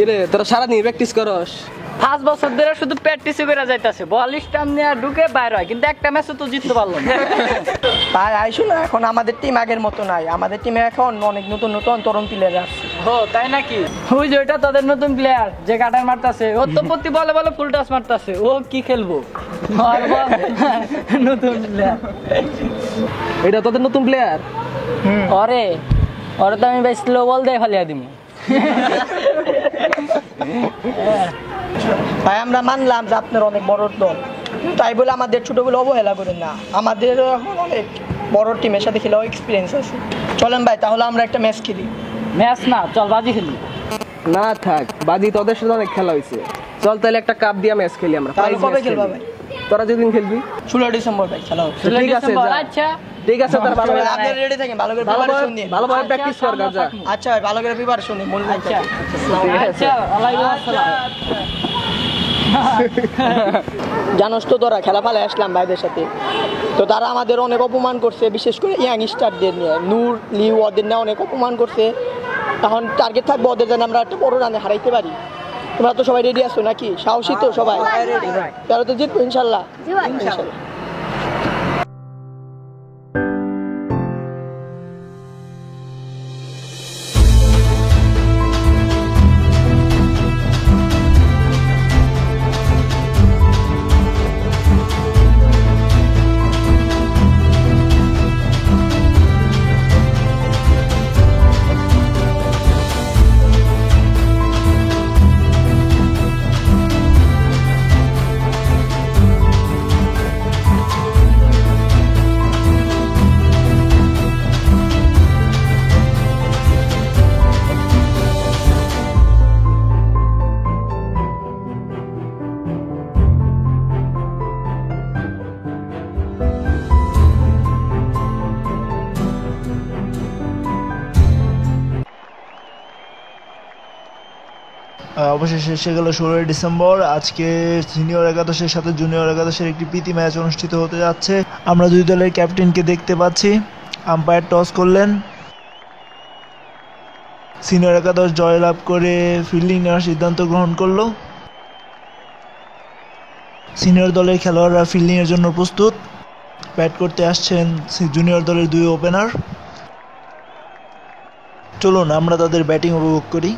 কিরে তোরা সারাদিন প্র্যাকটিস করস? 5 বছর ধরে শুধু প্র্যাকটিস করে যাইতাছে, বল স্টাম্প নিয়ে ঢুকে বাইরে হয়, কিন্তু একটা ম্যাচে তো জিততে পারলো না। তাই আইসো না, এখন আমাদের টিম আগের মতো নাই, আমাদের টিমে এখন অনেক নতুন নতুন তরুণ প্লেয়ার আসছে। ও তাই নাকি? ওই যে ওইটা তাদের নতুন প্লেয়ার যে কাটার মারতাছে, ও তো প্রতি বলে বলে ফুল টাচ মারতাছে, ও কি খেলবো? আর বল নতুন প্লেয়ার, এটা তোদের নতুন প্লেয়ার? ওরে তো আমি ভাই স্লো বল দিয়ে ফালিয়া দিব। ভাই আমরা মানলাম যে আপনার অনেক বড় দল, তাই বলে আমাদের ছোট বলে অবহেলা করেন না, আমাদের এখন অনেক বড় টিমের সাথে খেলেও এক্সপিরিয়েন্স আছে। চলেন ভাই তাহলে আমরা একটা ম্যাচ খেলি। ম্যাচ না, চল বাজি খেলি। না থাক, বাদি তোদের সাথে অনেক খেলা হয়েছে, চল তাহলে একটা কাপ দিয়া ম্যাচ খেলি আমরা। তাহলে কবে খেলবা ভাই? তোরা যেদিন খেলবি 16 ডিসেম্বর ভাই খেলা হবে। ঠিক আছে যা। আচ্ছা ঠিক আছে তোরা ভালো করে আপনি রেডি থাকেন, ভালো করে প্রিপারেশন নিন। ভালোভাবে প্র্যাকটিস কর যা। আচ্ছা ভাই ভালো করে প্রিপারেশন নিন। আচ্ছা আচ্ছা, ওয়ালাইকুম আসসালাম। জানোস তো তোরা খেলা ফেলে আসলাম ভাইদের সাথে, তো তারা আমাদের অনেক অপমান করছে, বিশেষ করে ইয়াং স্টারদের নিয়ে, নূর লিউ ওদের নিয়ে অনেক অপমান করছে। এখন টার্গেট থাকবো ওদের যেন আমরা একটা বড় রানে হারাইতে পারি। তোমরা তো সবাই রেডি আছো নাকি? সাহসী তো সবাই? তাহলে তো জিতবো ইনশাল্লাহ। ইনশাল্লাহ। অবশেষে এসে গেল 16 ডিসেম্বর। আজকে সিনিয়র একাদশের সাথে জুনিয়র একাদশের একটি প্রীতি ম্যাচ অনুষ্ঠিত হতে যাচ্ছে। আমরা দুই দলের ক্যাপ্টেনকে দেখতে পাচ্ছি। আম্পায়ার টস করলেন, সিনিয়র একাদশ জয়লাভ করে ফিল্ডিং নেওয়ার সিদ্ধান্ত গ্রহণ করলো। সিনিয়র দলের খেলোয়াড়রা ফিল্ডিংয়ের জন্য প্রস্তুত। ব্যাট করতে আসছেন জুনিয়র দলের দুই ওপেনার। চলুন আমরা তাদের ব্যাটিং উপভোগ করি।